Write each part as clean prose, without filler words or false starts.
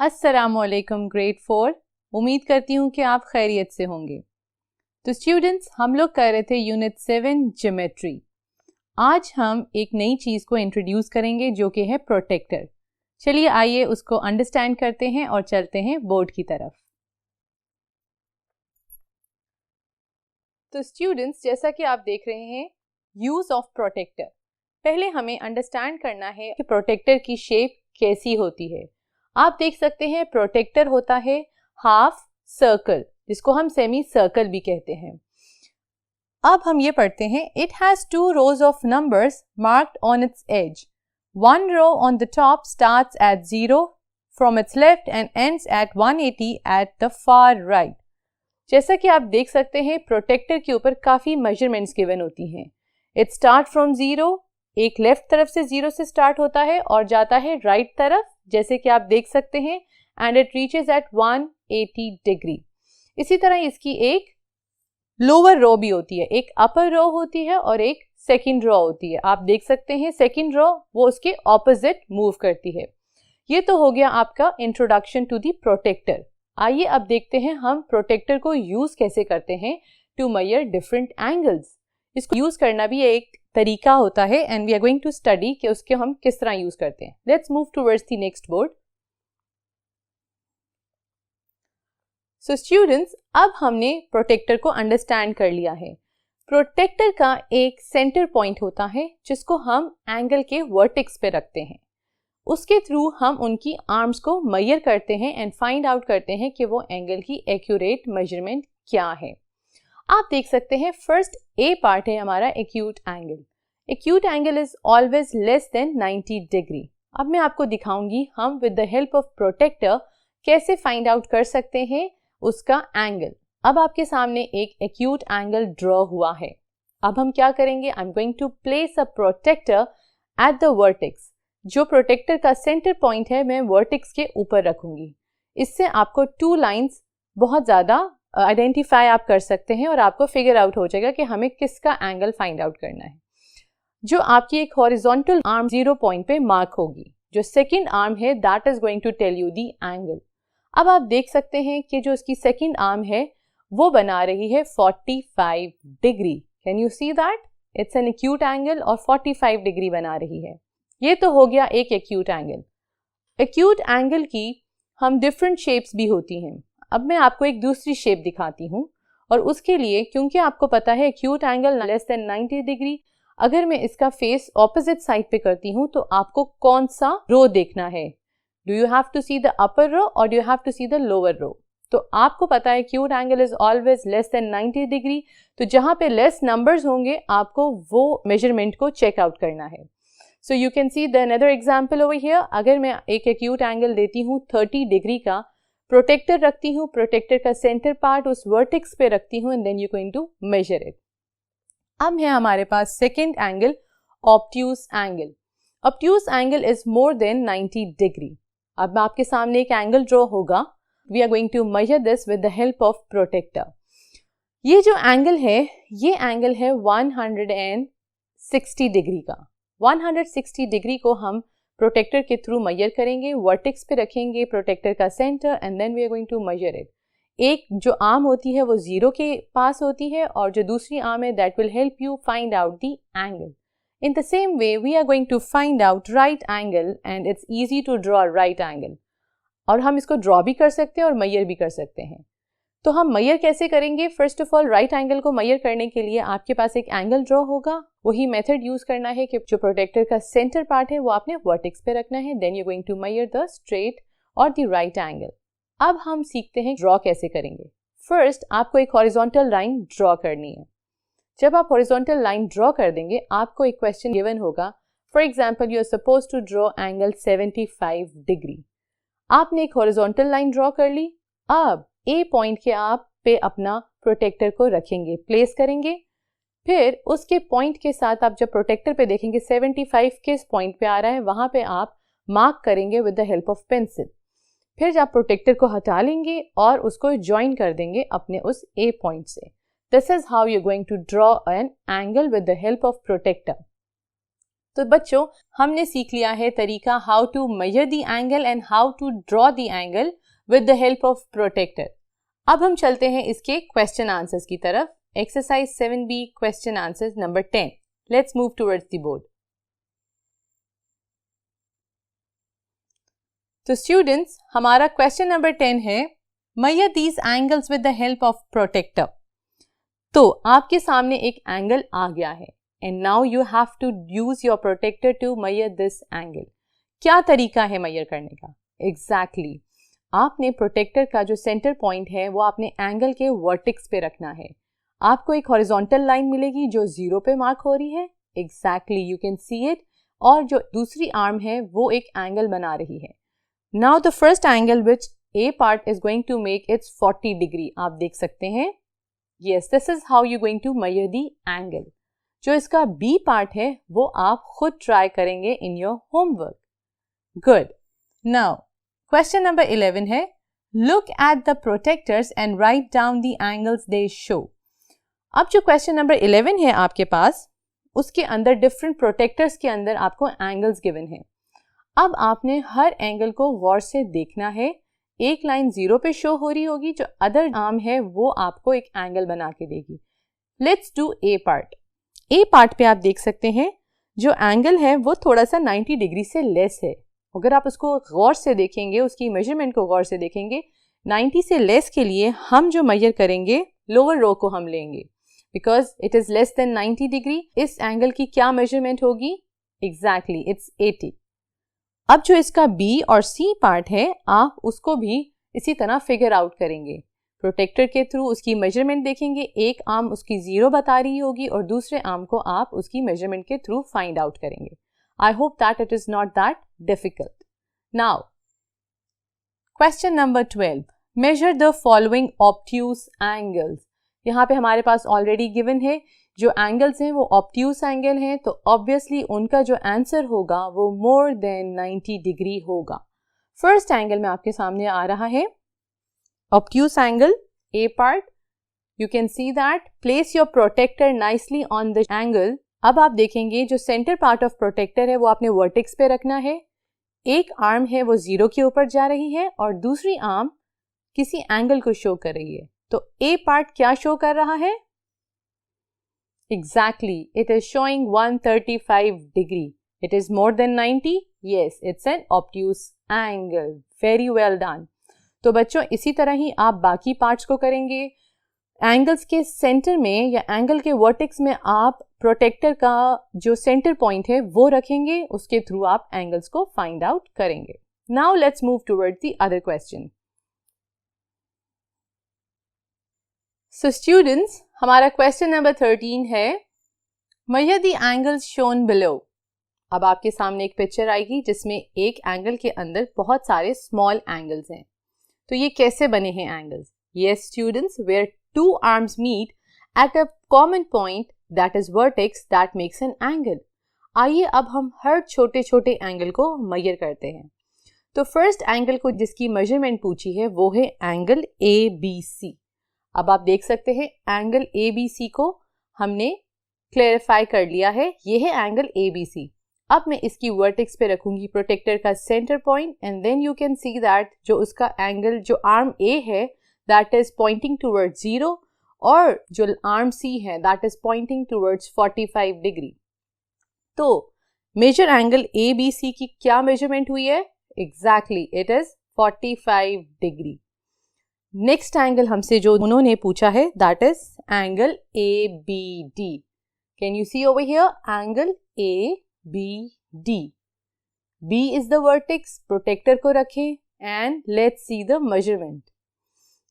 अस्सलामुअलैकुम ग्रेड 4। उम्मीद करती हूँ कि आप खैरियत से होंगे। तो स्टूडेंट्स, हम लोग कर रहे थे यूनिट 7 ज्योमेट्री। आज हम एक नई चीज़ को इंट्रोड्यूस करेंगे जो कि है प्रोटेक्टर। चलिए आइए उसको अंडरस्टैंड करते हैं और चलते हैं बोर्ड की तरफ। तो स्टूडेंट्स, जैसा कि आप देख रहे हैं यूज़ ऑफ प्रोटेक्टर, पहले हमें अंडरस्टैंड करना है कि प्रोटेक्टर की शेप कैसी होती है। आप देख सकते हैं प्रोटेक्टर होता है हाफ सर्कल, जिसको हम सेमी सर्कल भी कहते हैं। अब हम ये पढ़ते हैं, it has 2 rows of numbers marked on its edge. One row on the top starts at 0 from its left and ends at 180 at the far right. जैसा कि आप देख सकते हैं प्रोटेक्टर के ऊपर काफ़ी मेजरमेंट्स गिवन होती हैं। इट स्टार्ट फ्रॉम 0, एक लेफ्ट तरफ से 0 से स्टार्ट होता है और जाता है राइट तरफ, जैसे कि आप देख सकते हैं, and it reaches at 180 degree. इसी तरह इसकी एक लोअर रो भी होती है, एक अपर रो होती है और एक सेकंड रो होती है। आप देख सकते हैं सेकंड रो वो उसके ऑपोजिट मूव करती है। ये तो हो गया आपका इंट्रोडक्शन टू द प्रोटेक्टर। आइए अब देखते हैं हम प्रोटेक्टर को यूज कैसे करते हैं टू मेजर डिफरेंट एंगल्स। इसको यूज करना भी एक तरीका होता है and we are going to study कि उसके हम किस तरह यूज करते हैं। Let's move towards the next board. So students, अब हमने प्रोटेक्टर को अंडरस्टैंड कर लिया है। प्रोटेक्टर का एक सेंटर पॉइंट होता है जिसको हम एंगल के वर्टेक्स पे रखते हैं। उसके थ्रू हम उनकी आर्म्स को मेजर करते हैं एंड फाइंड आउट करते हैं कि वो एंगल की एक्यूरेट मेजरमेंट क्या है। आप देख सकते हैं फर्स्ट ए पार्ट है हमारा acute angle. Acute angle is always less than 90 degree. अब मैं आपको दिखाऊंगी हम with the help of protractor कैसे फाइंड आउट कर सकते हैं उसका एंगल। अब आपके सामने एक एक्यूट एंगल ड्रॉ हुआ है। अब हम क्या करेंगे, I am going to place a protractor at the vertex. जो प्रोटेक्टर का सेंटर पॉइंट है मैं वर्टेक्स के ऊपर रखूंगी। इससे आपको 2 लाइंस बहुत ज़्यादा आइडेंटिफाई आप कर सकते हैं और आपको फिगर आउट हो जाएगा कि हमें किसका एंगल फाइंड आउट करना है। जो आपकी एक हॉरिजॉन्टल आर्म 0 पॉइंट पे मार्क होगी, जो सेकंड आर्म है that is going to tell you the angle. अब आप देख सकते हैं कि जो उसकी सेकंड आर्म है वो बना रही है 45 degree. Can you see that? It's an acute angle और 45 डिग्री बना रही है। ये तो हो गया एक एक्यूट एंगल। एक्यूट एंगल की हम डिफरेंट शेप्स भी होती हैं। अब मैं आपको एक दूसरी शेप दिखाती हूँ और उसके लिए, क्योंकि आपको पता है acute angle less than 90 degree, अगर मैं इसका फेस ऑपोजिट साइड पे करती हूँ तो आपको कौन सा रो देखना है? Do you have to see the upper row और do you have to see the lower row? तो आपको पता है acute angle is always less than 90 degree. तो जहाँ पे लेस नंबर्स होंगे आपको वो मेजरमेंट को चेक आउट करना है। So you can see the another example over here. अगर मैं एक एक्यूट एंगल देती हूँ 30 डिग्री का, प्रोटेक्टर रखती हूँ, प्रोटेक्टर का सेंटर पार्ट उस वर्टेक्स पे रखती हूँ and then you going to measure it. अब है हमारे पास second angle, obtuse angle. Obtuse angle is more than 90 degree. अब आपके सामने एक एंगल ड्रॉ होगा। We are going to measure this with the help of protractor. ये जो एंगल है ये एंगल है 160 डिग्री का। 160 डिग्री को हम प्रोटेक्टर के थ्रू मेजर करेंगे, वर्टेक्स पे रखेंगे प्रोटेक्टर का centre and then we are going to measure it. एक जो आर्म होती है वो 0 के पास होती है और जो दूसरी आर्म है that will help you find out the angle. In the same way, we are going to find out right angle and it's easy to draw a right angle. और हम इसको ड्रॉ भी कर सकते हैं और मेजर भी कर सकते हैं। तो हम मेजर कैसे करेंगे? First of all, right angle को मेजर करने के लिए आपके पास एक एंगल ड्रॉ होगा। वही मेथड यूज करना है कि जो प्रोटेक्टर का सेंटर पार्ट है वो आपने वर्टेक्स पे रखना है। Then you going to measure the straight और द राइट एंगल। अब हम सीखते हैं ड्रॉ कैसे करेंगे। फर्स्ट आपको एक हॉरिजॉन्टल लाइन ड्रॉ करनी है। जब आप हॉरिजॉन्टल लाइन ड्रॉ कर देंगे आपको एक क्वेश्चन गिवन होगा। For example, you are suppose to draw angle 75 degree. आपने एक हॉरिजॉन्टल लाइन ड्रॉ कर ली। अब ए पॉइंट के आप पे अपना प्रोटेक्टर को रखेंगे, प्लेस करेंगे। फिर उसके पॉइंट के साथ आप जब प्रोटेक्टर पे देखेंगे 75 किस पॉइंट पे आ रहा है वहां पे आप मार्क करेंगे with the help of pencil. फिर आप प्रोटेक्टर को हटा लेंगे और उसको ज्वाइन कर देंगे अपने उस ए पॉइंट से। This is how you're going to draw an angle with the help of protector. तो बच्चों हमने सीख लिया है तरीका how to measure the angle and how to draw the angle with the help of protractor. अब हम चलते हैं इसके क्वेश्चन आंसर्स की तरफ। Exercise 7B question answers number 10। Let's move towards the board. तो स्टूडेंट्स हमारा क्वेश्चन नंबर 10 है measure these angles with the help of protractor. तो आपके सामने एक एंगल आ गया है and now you have to use your protector to measure this angle. क्या तरीका है मेजर करने का? एग्जैक्टली आपने प्रोटेक्टर का जो सेंटर पॉइंट है वो आपने एंगल के वर्टेक्स पे रखना है। आपको एक हॉरिजॉन्टल लाइन मिलेगी जो 0 पे मार्क हो रही है। Exactly you can see it. और जो दूसरी आर्म है वो एक एंगल बना रही है। Now the first angle which A part is going to make its 40 degree। आप देख सकते हैं। Yes, this is how you're going to measure the angle। जो इसका B part है वो आप खुद ट्राई करेंगे in your homework। Good। Now, question number 11 है Look at the protectors and write down the angles they show। अब जो question number 11 है आपके पास, उसके अंदर different protectors के अंदर आपको angles given है। अब आपने हर एंगल को गौर से देखना है। एक लाइन 0 पे शो हो रही होगी, जो अदर आर्म है वो आपको एक एंगल बना के देगी। Let's do a part. A part पे आप देख सकते हैं जो एंगल है वो थोड़ा सा 90 डिग्री से लेस है। अगर आप उसको गौर से देखेंगे, उसकी मेजरमेंट को गौर से देखेंगे, 90 से लेस के लिए हम जो मेजर करेंगे लोअर रो को हम लेंगे because it is less than 90 degree. इस एंगल की क्या मेजरमेंट होगी? Exactly it's 80। अब जो इसका B और C पार्ट है आप उसको भी इसी तरह फिगर आउट करेंगे। प्रोटेक्टर के थ्रू उसकी मेजरमेंट देखेंगे। एक आर्म उसकी 0 बता रही होगी और दूसरे आर्म को आप उसकी मेजरमेंट के थ्रू फाइंड आउट करेंगे। I hope that it is not that difficult. Now question number 12 measure the following obtuse angles. यहाँ पे हमारे पास ऑलरेडी गिवन है जो एंगल्स हैं वो ऑब्ट्यूज एंगल हैं, तो ऑब्वियसली उनका जो आंसर होगा वो मोर देन 90 डिग्री होगा। फर्स्ट एंगल में आपके सामने आ रहा है obtuse angle A part. You can see that. Place your protractor nicely on the angle. अब आप देखेंगे जो सेंटर पार्ट ऑफ प्रोटेक्टर है वो आपने वर्टेक्स पे रखना है। एक आर्म है वो 0 के ऊपर जा रही है और दूसरी आर्म किसी एंगल को शो कर रही है। तो ए पार्ट क्या शो कर रहा है? Exactly, it is showing 135 degree. It is more than 90? Yes, it's an obtuse angle. Very well done. तो बच्चों इसी तरह ही आप बाकी पार्ट्स को करेंगे। एंगल्स के सेंटर में या एंगल के वर्टेक्स में आप प्रोटेक्टर का जो सेंटर पॉइंट है वो रखेंगे, उसके थ्रू आप एंगल्स को फाइंड आउट करेंगे। Now let's move towards the other question. So students, हमारा क्वेश्चन नंबर 13 है measure the angles shown below. अब आपके सामने एक पिक्चर आएगी जिसमें एक एंगल के अंदर बहुत सारे स्मॉल एंगल्स हैं। तो ये कैसे बने हैं angles? Yes students, where two arms meet at a common point that is vertex that makes an angle. आइए अब हम हर छोटे छोटे एंगल को मेजर करते हैं। तो फर्स्ट एंगल को जिसकी मेजरमेंट पूछी है वो है एंगल ABC। अब आप देख सकते हैं एंगल ABC को हमने क्लेरिफाई कर लिया है। ये है एंगल ABC। अब मैं इसकी वर्टेक्स पे रखूंगी प्रोटेक्टर का centre point and then you can see that जो उसका एंगल जो आर्म A है दैट इज पॉइंटिंग टूवर्ड्स 0 और जो आर्म C है that is pointing towards 45 degree. तो मेजर एंगल ABC की क्या मेजरमेंट हुई है? Exactly it is 45 degree. Next angle हमसे जो उन्होंने पूछा है that is angle ABD। Can you see over here angle ABD। B is the vertex. Protractor को रखें and let's see the measurement.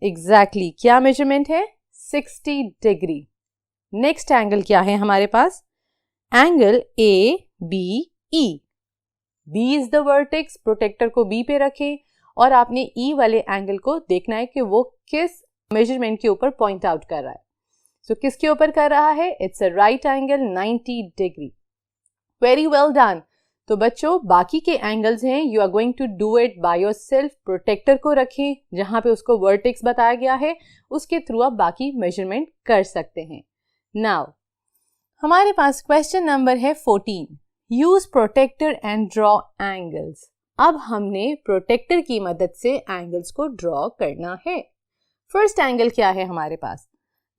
Exactly क्या मेजरमेंट है? 60 डिग्री। नेक्स्ट एंगल क्या है हमारे पास? Angle ABE। B is the vertex. Protractor को B पे रखें और आपने E वाले एंगल को देखना है कि वो किस मेजरमेंट के ऊपर पॉइंट आउट कर रहा है। सो किसके ऊपर कर रहा है? It's a right angle 90 degree. Very well done. तो बच्चों बाकी के एंगल्स हैं, you are going to do it by yourself. Protractor को रखें जहां पे उसको वर्टेक्स बताया गया है, उसके थ्रू आप बाकी मेजरमेंट कर सकते हैं। नाउ हमारे पास क्वेश्चन नंबर है 14। Use protractor and draw angles. अब हमने प्रोटेक्टर की मदद से एंगल्स को ड्रॉ करना है। फर्स्ट एंगल क्या है हमारे पास?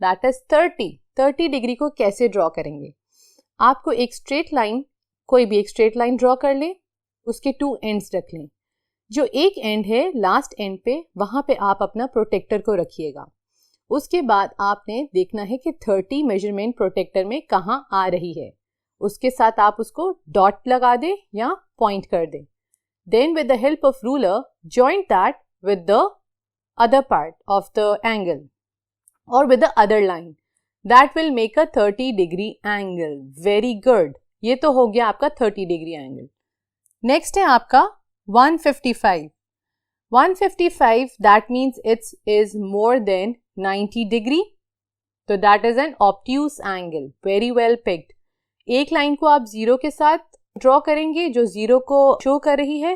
दैट इज 30 डिग्री को कैसे ड्रॉ करेंगे? आपको एक स्ट्रेट लाइन, कोई भी एक स्ट्रेट लाइन ड्रॉ कर ले, उसके 2 एंड्स रख लें। जो एक एंड है लास्ट एंड पे, वहां पे आप अपना प्रोटेक्टर को रखिएगा। उसके बाद आपने देखना है कि 30 मेजरमेंट प्रोटेक्टर में कहाँ आ रही है। उसके साथ आप उसको डॉट लगा दें या पॉइंट कर दें। Then with the help of ruler joint that with the other part of the angle और with the other line. That will make a 30 degree angle. Very good, ये तो हो गया आपका 30 डिग्री एंगल। नेक्स्ट है आपका 155. 155, that means it is more than 90 degree. तो that is an obtuse angle. Very well picked. एक लाइन को आप जीरो के साथ ड्रॉ करेंगे जो जीरो को शो कर रही है।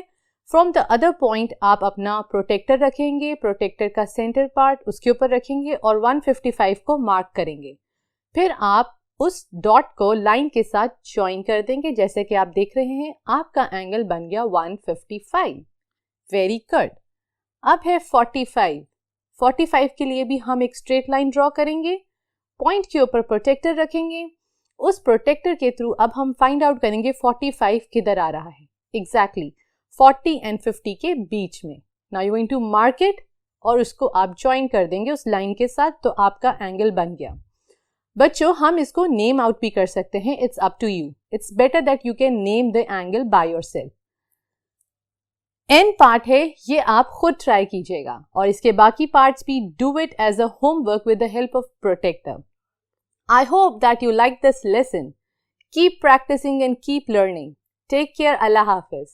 फ्रॉम द अदर पॉइंट आप अपना प्रोटेक्टर रखेंगे, प्रोटेक्टर का सेंटर पार्ट उसके ऊपर रखेंगे और 155 को मार्क करेंगे। फिर आप उस डॉट को लाइन के साथ ज्वाइन कर देंगे। जैसे कि आप देख रहे हैं आपका एंगल बन गया 155। Very good. अब है 45। 45 के लिए भी हम एक स्ट्रेट लाइन ड्रॉ करेंगे, पॉइंट के ऊपर प्रोटेक्टर रखेंगे। उस प्रोटेक्टर के थ्रू अब हम फाइंड आउट करेंगे 45 किधर आ रहा है। एग्जैक्टली 40 एंड 50 के बीच में। Now you going to mark it और उसको आप ज्वाइन कर देंगे उस लाइन के साथ, तो आपका एंगल बन गया। बच्चों, हम इसको नेम आउट भी कर सकते हैं। It's up to you. It's better that you can name the angle by yourself. And part है, ये आप खुद ट्राई कीजिएगा और इसके बाकी पार्ट्स भी do it as a homework with the help of protractor. I hope that you like this lesson. Keep practicing and keep learning. Take care. Allah Hafiz.